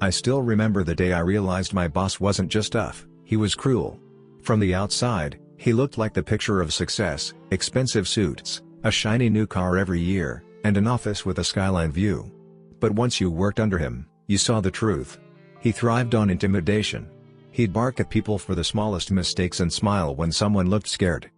I still remember the day I realized my boss wasn't just tough, he was cruel. From the outside, he looked like the picture of success: expensive suits, a shiny new car every year, and an office with a skyline view. But once you worked under him, you saw the truth. He thrived on intimidation. He'd bark at people for the smallest mistakes and smile when someone looked scared.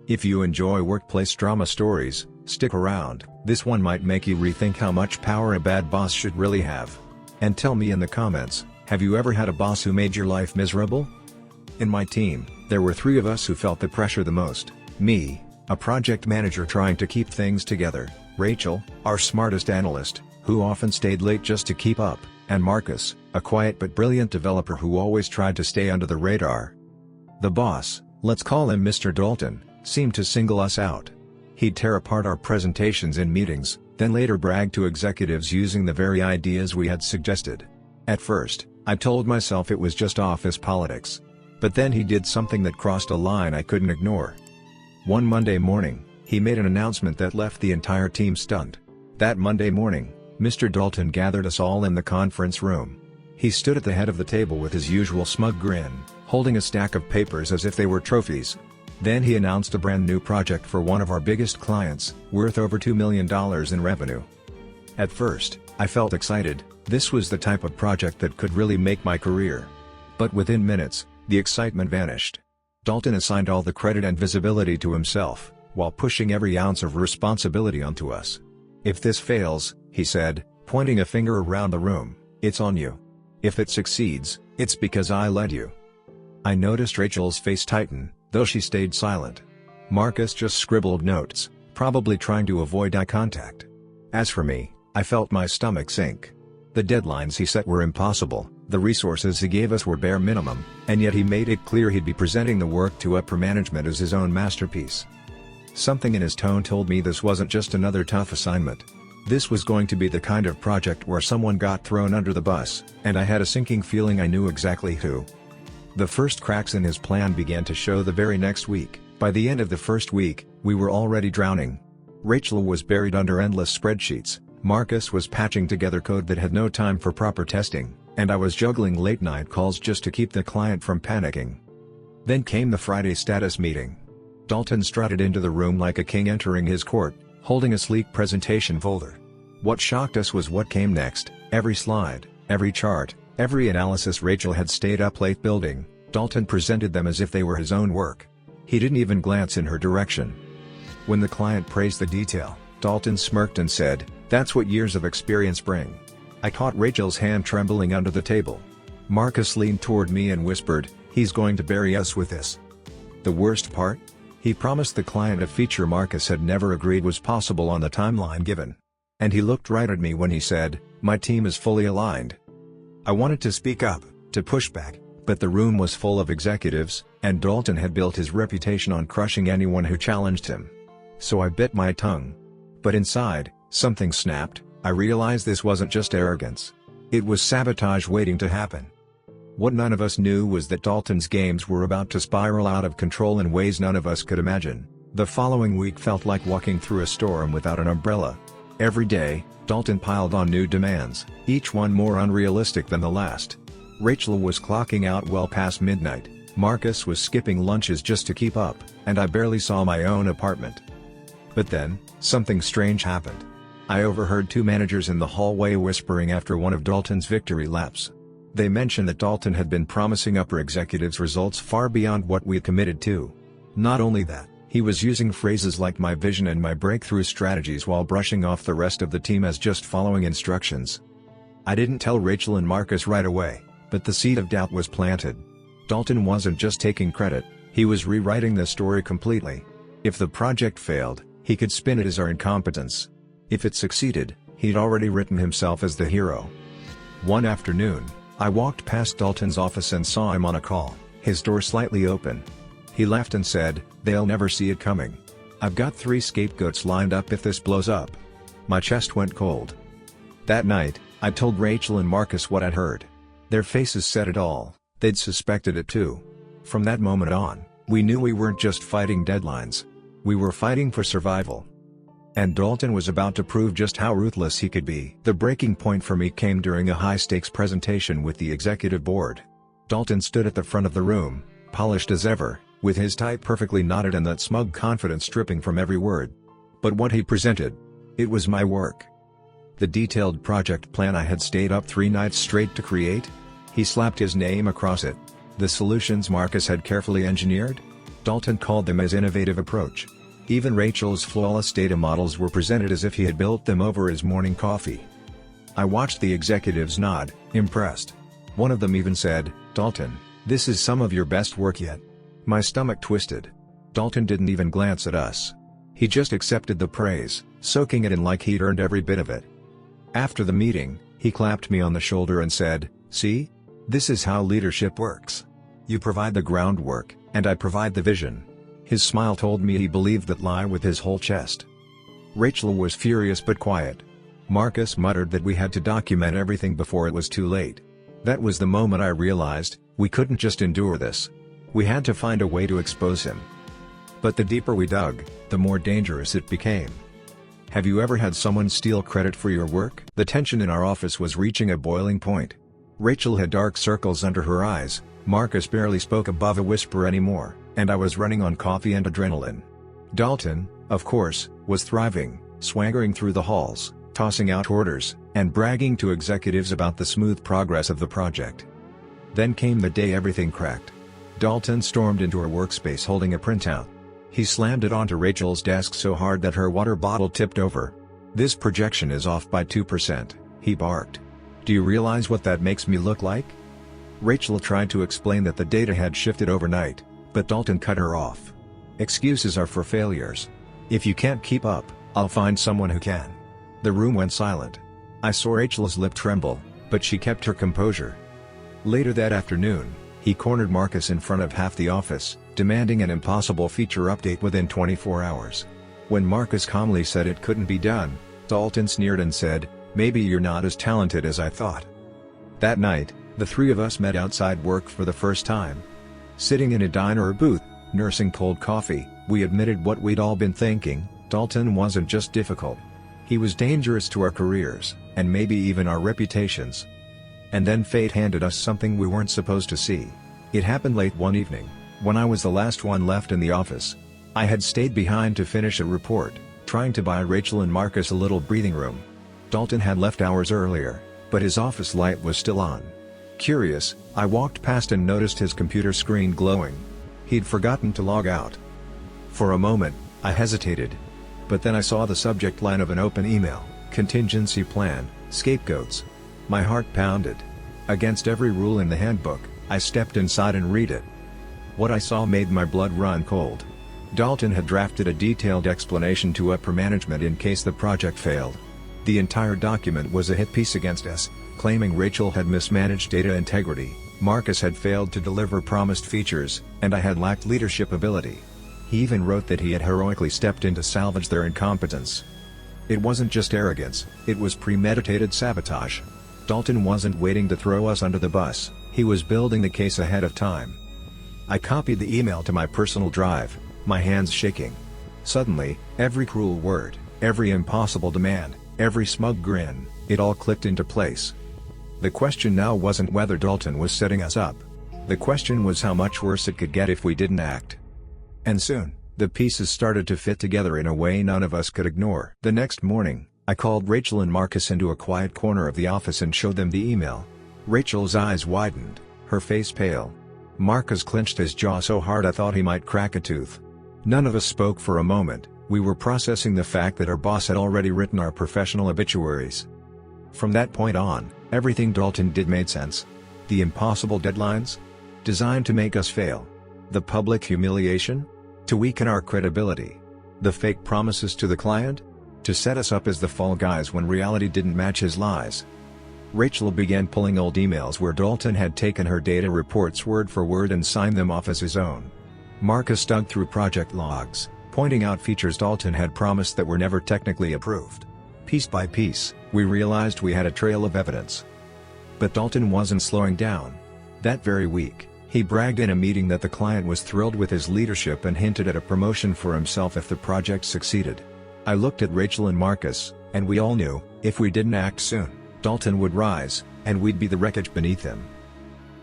If you enjoy workplace drama stories, stick around. This one might make you rethink how much power a bad boss should really have. And tell me in the comments, have you ever had a boss who made your life miserable? In my team, there were 3 of us who felt the pressure the most: me, a project manager trying to keep things together; Rachel, our smartest analyst, who often stayed late just to keep up; and Marcus, a quiet but brilliant developer who always tried to stay under the radar. The boss, let's call him Mr. Dalton, seemed to single us out. He'd tear apart our presentations in meetings, then later brag to executives using the very ideas we had suggested. At first, I told myself it was just office politics. But then he did something that crossed a line I couldn't ignore. One Monday morning, he made an announcement that left the entire team stunned. That Monday morning, Mr. Dalton gathered us all in the conference room. He stood at the head of the table with his usual smug grin, holding a stack of papers as if they were trophies. Then he announced a brand new project for one of our biggest clients, worth over $2 million in revenue. At first, I felt excited. This was the type of project that could really make my career. But within minutes, the excitement vanished. Dalton assigned all the credit and visibility to himself, while pushing every ounce of responsibility onto us. "If this fails," he said, pointing a finger around the room, "it's on you. If it succeeds, it's because I led you." I noticed Rachel's face tighten, though she stayed silent. Marcus just scribbled notes, probably trying to avoid eye contact. As for me, I felt my stomach sink. The deadlines he set were impossible, the resources he gave us were bare minimum, and yet he made it clear he'd be presenting the work to upper management as his own masterpiece. Something in his tone told me this wasn't just another tough assignment. This was going to be the kind of project where someone got thrown under the bus, and I had a sinking feeling I knew exactly who. The first cracks in his plan began to show the very next week. By the end of the first week, we were already drowning. Rachel was buried under endless spreadsheets, Marcus was patching together code that had no time for proper testing, and I was juggling late-night calls just to keep the client from panicking. Then came the Friday status meeting. Dalton strutted into the room like a king entering his court, holding a sleek presentation folder. What shocked us was what came next. Every slide, every chart, every analysis Rachel had stayed up late building, Dalton presented them as if they were his own work. He didn't even glance in her direction. When the client praised the detail, Dalton smirked and said, "That's what years of experience bring." I caught Rachel's hand trembling under the table. Marcus leaned toward me and whispered, "He's going to bury us with this." The worst part? He promised the client a feature Marcus had never agreed was possible on the timeline given. And he looked right at me when he said, "My team is fully aligned." I wanted to speak up, to push back, but the room was full of executives, and Dalton had built his reputation on crushing anyone who challenged him. So I bit my tongue. But inside, something snapped. I realized this wasn't just arrogance. It was sabotage waiting to happen. What none of us knew was that Dalton's games were about to spiral out of control in ways none of us could imagine. The following week felt like walking through a storm without an umbrella. Every day, Dalton piled on new demands, each one more unrealistic than the last. Rachel was clocking out well past midnight, Marcus was skipping lunches just to keep up, and I barely saw my own apartment. But then, something strange happened. I overheard 2 managers in the hallway whispering after one of Dalton's victory laps. They mentioned that Dalton had been promising upper executives results far beyond what we had committed to. Not only that, he was using phrases like "my vision" and "my breakthrough strategies" while brushing off the rest of the team as just following instructions. I didn't tell Rachel and Marcus right away, but the seed of doubt was planted. Dalton wasn't just taking credit, he was rewriting the story completely. If the project failed, he could spin it as our incompetence. If it succeeded, he'd already written himself as the hero. One afternoon, I walked past Dalton's office and saw him on a call, his door slightly open. He laughed and said, "They'll never see it coming. I've got 3 scapegoats lined up if this blows up." My chest went cold. That night, I told Rachel and Marcus what I'd heard. Their faces said it all, they'd suspected it too. From that moment on, we knew we weren't just fighting deadlines. We were fighting for survival. And Dalton was about to prove just how ruthless he could be. The breaking point for me came during a high-stakes presentation with the executive board. Dalton stood at the front of the room, polished as ever, with his tie perfectly knotted and that smug confidence dripping from every word. But what he presented, it was my work. The detailed project plan I had stayed up 3 nights straight to create? He slapped his name across it. The solutions Marcus had carefully engineered? Dalton called them his innovative approach. Even Rachel's flawless data models were presented as if he had built them over his morning coffee. I watched the executives nod, impressed. One of them even said, "Dalton, this is some of your best work yet." My stomach twisted. Dalton didn't even glance at us. He just accepted the praise, soaking it in like he'd earned every bit of it. After the meeting, he clapped me on the shoulder and said, "See? This is how leadership works. You provide the groundwork, and I provide the vision." His smile told me he believed that lie with his whole chest. Rachel was furious but quiet. Marcus muttered that we had to document everything before it was too late. That was the moment I realized, we couldn't just endure this. We had to find a way to expose him. But the deeper we dug, the more dangerous it became. Have you ever had someone steal credit for your work? The tension in our office was reaching a boiling point. Rachel had dark circles under her eyes, Marcus barely spoke above a whisper anymore, and I was running on coffee and adrenaline. Dalton, of course, was thriving, swaggering through the halls, tossing out orders, and bragging to executives about the smooth progress of the project. Then came the day everything cracked. Dalton stormed into her workspace holding a printout. He slammed it onto Rachel's desk so hard that her water bottle tipped over. "This projection is off by 2%, he barked. "Do you realize what that makes me look like?" Rachel tried to explain that the data had shifted overnight, but Dalton cut her off. "Excuses are for failures. If you can't keep up, I'll find someone who can." The room went silent. I saw Rachel's lip tremble, but she kept her composure. Later that afternoon, he cornered Marcus in front of half the office, demanding an impossible feature update within 24 hours. When Marcus calmly said it couldn't be done, Dalton sneered and said, "Maybe you're not as talented as I thought." That night, the 3 of us met outside work for the first time. Sitting in a diner or booth, nursing cold coffee, we admitted what we'd all been thinking: Dalton wasn't just difficult. He was dangerous to our careers, and maybe even our reputations. And then fate handed us something we weren't supposed to see. It happened late one evening, when I was the last one left in the office. I had stayed behind to finish a report, trying to buy Rachel and Marcus a little breathing room. Dalton had left hours earlier, but his office light was still on. Curious, I walked past and noticed his computer screen glowing. He'd forgotten to log out. For a moment, I hesitated. But then I saw the subject line of an open email: "Contingency plan, scapegoats." My heart pounded. Against every rule in the handbook, I stepped inside and read it. What I saw made my blood run cold. Dalton had drafted a detailed explanation to upper management in case the project failed. The entire document was a hit piece against us, claiming Rachel had mismanaged data integrity, Marcus had failed to deliver promised features, and I had lacked leadership ability. He even wrote that he had heroically stepped in to salvage their incompetence. It wasn't just arrogance, it was premeditated sabotage. Dalton wasn't waiting to throw us under the bus, he was building the case ahead of time. I copied the email to my personal drive, my hands shaking. Suddenly, every cruel word, every impossible demand, every smug grin, it all clicked into place. The question now wasn't whether Dalton was setting us up. The question was how much worse it could get if we didn't act. And soon, the pieces started to fit together in a way none of us could ignore. The next morning, I called Rachel and Marcus into a quiet corner of the office and showed them the email. Rachel's eyes widened, her face pale. Marcus clenched his jaw so hard I thought he might crack a tooth. None of us spoke for a moment. We were processing the fact that our boss had already written our professional obituaries. From that point on, everything Dalton did made sense. The impossible deadlines? Designed to make us fail. The public humiliation? To weaken our credibility. The fake promises to the client? To set us up as the fall guys when reality didn't match his lies. Rachel began pulling old emails where Dalton had taken her data reports word for word and signed them off as his own. Marcus dug through project logs, pointing out features Dalton had promised that were never technically approved. Piece by piece, we realized we had a trail of evidence. But Dalton wasn't slowing down. That very week, he bragged in a meeting that the client was thrilled with his leadership and hinted at a promotion for himself if the project succeeded. I looked at Rachel and Marcus, and we all knew, if we didn't act soon, Dalton would rise, and we'd be the wreckage beneath him.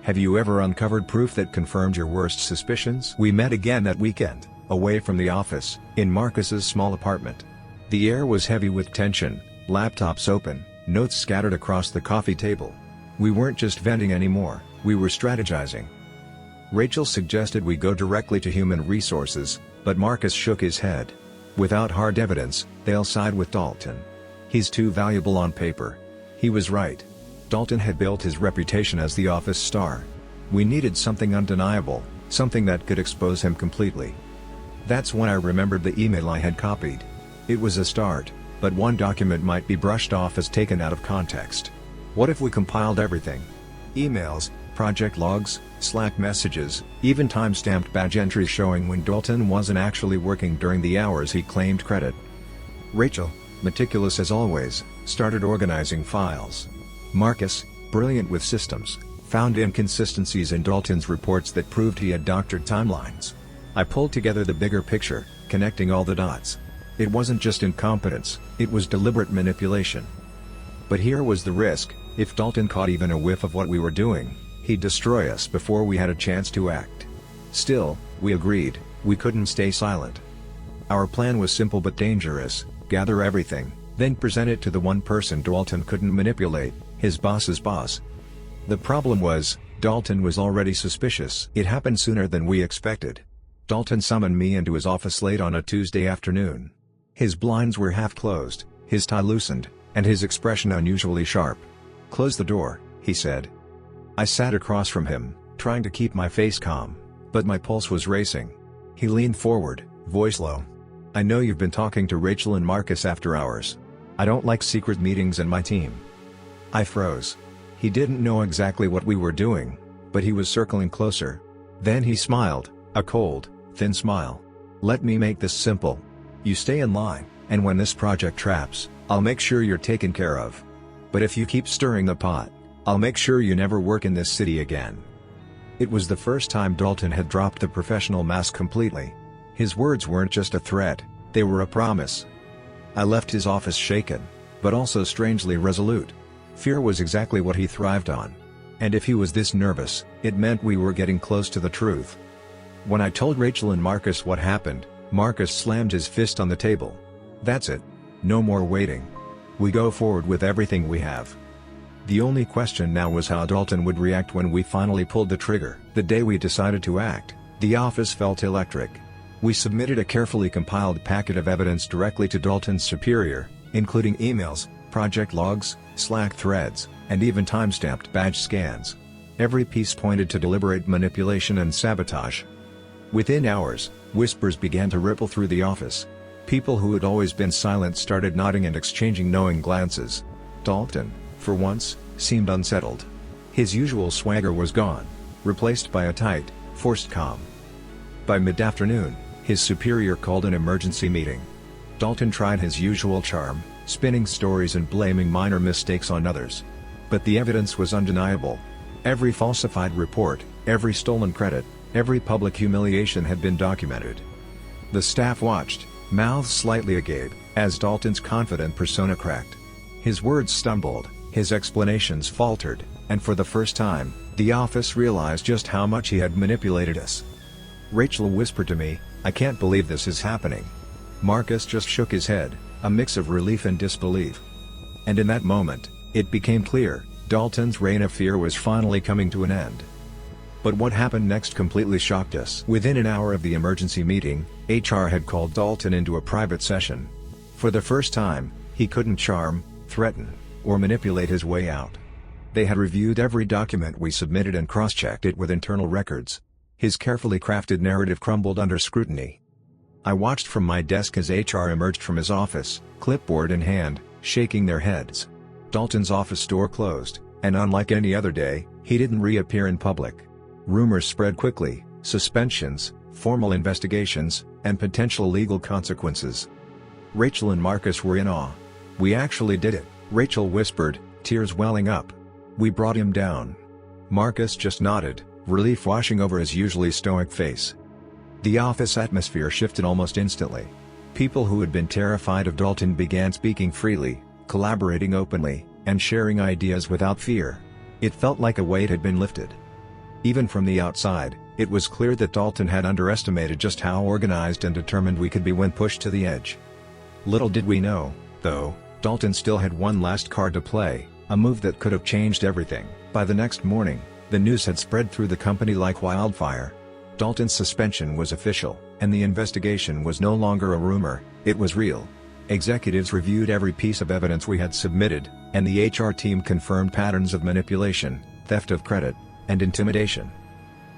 Have you ever uncovered proof that confirmed your worst suspicions? We met again that weekend, away from the office, in Marcus's small apartment. The air was heavy with tension, laptops open, notes scattered across the coffee table. We weren't just venting anymore, we were strategizing. Rachel suggested we go directly to human resources, but Marcus shook his head. Without hard evidence, they'll side with Dalton. He's too valuable on paper. He was right. Dalton had built his reputation as the office star. We needed something undeniable, something that could expose him completely. That's when I remembered the email I had copied. It was a start, but one document might be brushed off as taken out of context. What if we compiled everything? Emails, project logs, Slack messages, even time-stamped badge entries showing when Dalton wasn't actually working during the hours he claimed credit. Rachel, meticulous as always, started organizing files. Marcus, brilliant with systems, found inconsistencies in Dalton's reports that proved he had doctored timelines. I pulled together the bigger picture, connecting all the dots. It wasn't just incompetence, it was deliberate manipulation. But here was the risk: if Dalton caught even a whiff of what we were doing, he'd destroy us before we had a chance to act. Still, we agreed, we couldn't stay silent. Our plan was simple but dangerous: gather everything, then present it to the one person Dalton couldn't manipulate, his boss's boss. The problem was, Dalton was already suspicious. It happened sooner than we expected. Dalton summoned me into his office late on a Tuesday afternoon. His blinds were half closed, his tie loosened, and his expression unusually sharp. "Close the door," he said. I sat across from him, trying to keep my face calm, but my pulse was racing. He leaned forward, voice low. "I know you've been talking to Rachel and Marcus after hours. I don't like secret meetings in my team." I froze. He didn't know exactly what we were doing, but he was circling closer. Then he smiled, a cold, thin smile. "Let me make this simple. You stay in line, and when this project traps, I'll make sure you're taken care of. But if you keep stirring the pot, I'll make sure you never work in this city again." It was the first time Dalton had dropped the professional mask completely. His words weren't just a threat, they were a promise. I left his office shaken, but also strangely resolute. Fear was exactly what he thrived on. And if he was this nervous, it meant we were getting close to the truth. When I told Rachel and Marcus what happened, Marcus slammed his fist on the table. "That's it. No more waiting. We go forward with everything we have." The only question now was how Dalton would react when we finally pulled the trigger. The day we decided to act, the office felt electric. We submitted a carefully compiled packet of evidence directly to Dalton's superior, including emails, project logs, Slack threads, and even time-stamped badge scans. Every piece pointed to deliberate manipulation and sabotage. Within hours, whispers began to ripple through the office. People who had always been silent started nodding and exchanging knowing glances. Dalton, for once, seemed unsettled. His usual swagger was gone, replaced by a tight, forced calm. By mid-afternoon, his superior called an emergency meeting. Dalton tried his usual charm, spinning stories and blaming minor mistakes on others. But the evidence was undeniable. Every falsified report, every stolen credit, every public humiliation had been documented. The staff watched, mouths slightly agape, as Dalton's confident persona cracked. His words stumbled, his explanations faltered, and for the first time, the office realized just how much he had manipulated us. Rachel whispered to me, "I can't believe this is happening." Marcus just shook his head, a mix of relief and disbelief. And in that moment, it became clear, Dalton's reign of fear was finally coming to an end. But what happened next completely shocked us. Within an hour of the emergency meeting, HR had called Dalton into a private session. For the first time, he couldn't charm, threaten, or manipulate his way out. They had reviewed every document we submitted and cross-checked it with internal records. His carefully crafted narrative crumbled under scrutiny. I watched from my desk as HR emerged from his office, clipboard in hand, shaking their heads. Dalton's office door closed, and unlike any other day, he didn't reappear in public. Rumors spread quickly: suspensions, formal investigations, and potential legal consequences. Rachel and Marcus were in awe. "We actually did it," Rachel whispered, tears welling up. "We brought him down." Marcus just nodded, relief washing over his usually stoic face. The office atmosphere shifted almost instantly. People who had been terrified of Dalton began speaking freely, collaborating openly, and sharing ideas without fear. It felt like a weight had been lifted. Even from the outside, it was clear that Dalton had underestimated just how organized and determined we could be when pushed to the edge. Little did we know, though, Dalton still had one last card to play, a move that could have changed everything. By the next morning, the news had spread through the company like wildfire. Dalton's suspension was official, and the investigation was no longer a rumor, it was real. Executives reviewed every piece of evidence we had submitted, and the HR team confirmed patterns of manipulation, theft of credit, and intimidation.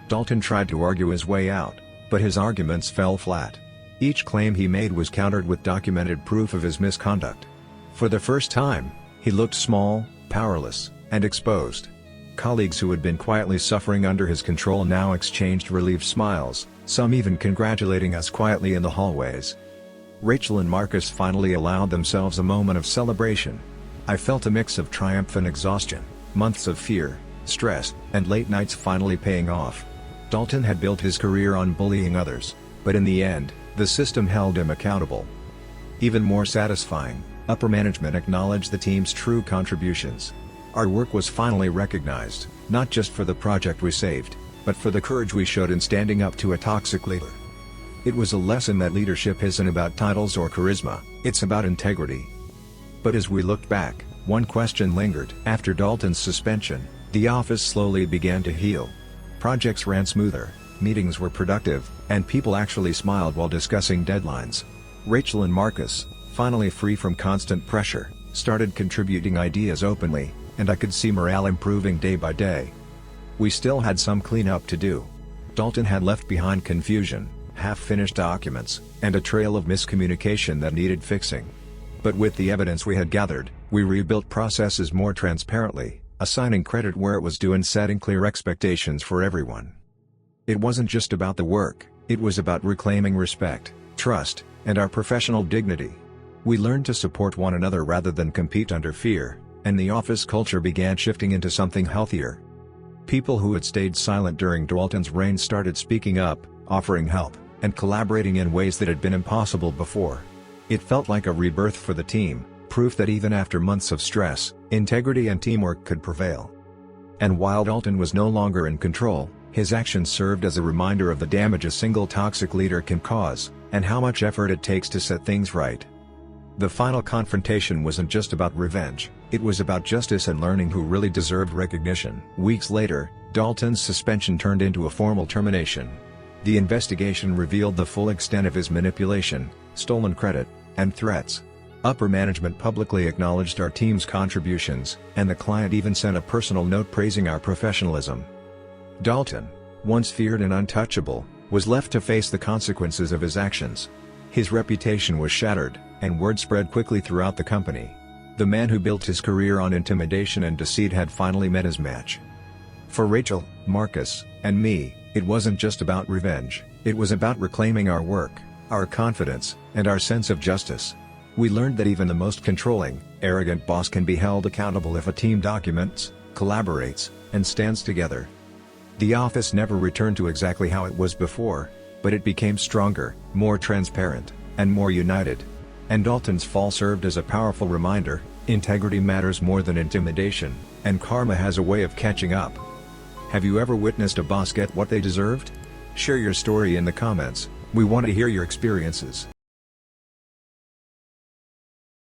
Dalton tried to argue his way out, but his arguments fell flat. Each claim he made was countered with documented proof of his misconduct. For the first time, he looked small, powerless, and exposed. Colleagues who had been quietly suffering under his control now exchanged relieved smiles, some even congratulating us quietly in the hallways. Rachel and Marcus finally allowed themselves a moment of celebration. I felt a mix of triumph and exhaustion, months of fear, stress, and late nights finally paying off. Dalton had built his career on bullying others, but in the end, the system held him accountable. Even more satisfying, upper management acknowledged the team's true contributions. Our work was finally recognized, not just for the project we saved, but for the courage we showed in standing up to a toxic leader. It was a lesson that leadership isn't about titles or charisma, it's about integrity. But as we looked back, one question lingered. After Dalton's suspension, the office slowly began to heal. Projects ran smoother, meetings were productive, and people actually smiled while discussing deadlines. Rachel and Marcus, finally free from constant pressure, started contributing ideas openly, and I could see morale improving day by day. We still had some cleanup to do. Dalton had left behind confusion, half-finished documents, and a trail of miscommunication that needed fixing. But with the evidence we had gathered, we rebuilt processes more transparently, assigning credit where it was due and setting clear expectations for everyone. It wasn't just about the work, it was about reclaiming respect, trust, and our professional dignity. We learned to support one another rather than compete under fear, and the office culture began shifting into something healthier. People who had stayed silent during Dalton's reign started speaking up, offering help, and collaborating in ways that had been impossible before. It felt like a rebirth for the team, proof that even after months of stress, integrity and teamwork could prevail. And while Dalton was no longer in control, his actions served as a reminder of the damage a single toxic leader can cause, and how much effort it takes to set things right. The final confrontation wasn't just about revenge, it was about justice and learning who really deserved recognition. Weeks later, Dalton's suspension turned into a formal termination. The investigation revealed the full extent of his manipulation, stolen credit, and threats. Upper management publicly acknowledged our team's contributions, and the client even sent a personal note praising our professionalism. Dalton, once feared and untouchable, was left to face the consequences of his actions. His reputation was shattered, and word spread quickly throughout the company. The man who built his career on intimidation and deceit had finally met his match. For Rachel, Marcus, and me, it wasn't just about revenge, it was about reclaiming our work, our confidence, and our sense of justice. We learned that even the most controlling, arrogant boss can be held accountable if a team documents, collaborates, and stands together. The office never returned to exactly how it was before, but it became stronger, more transparent, and more united. And Dalton's fall served as a powerful reminder: integrity matters more than intimidation, and karma has a way of catching up. Have you ever witnessed a boss get what they deserved? Share your story in the comments, we want to hear your experiences.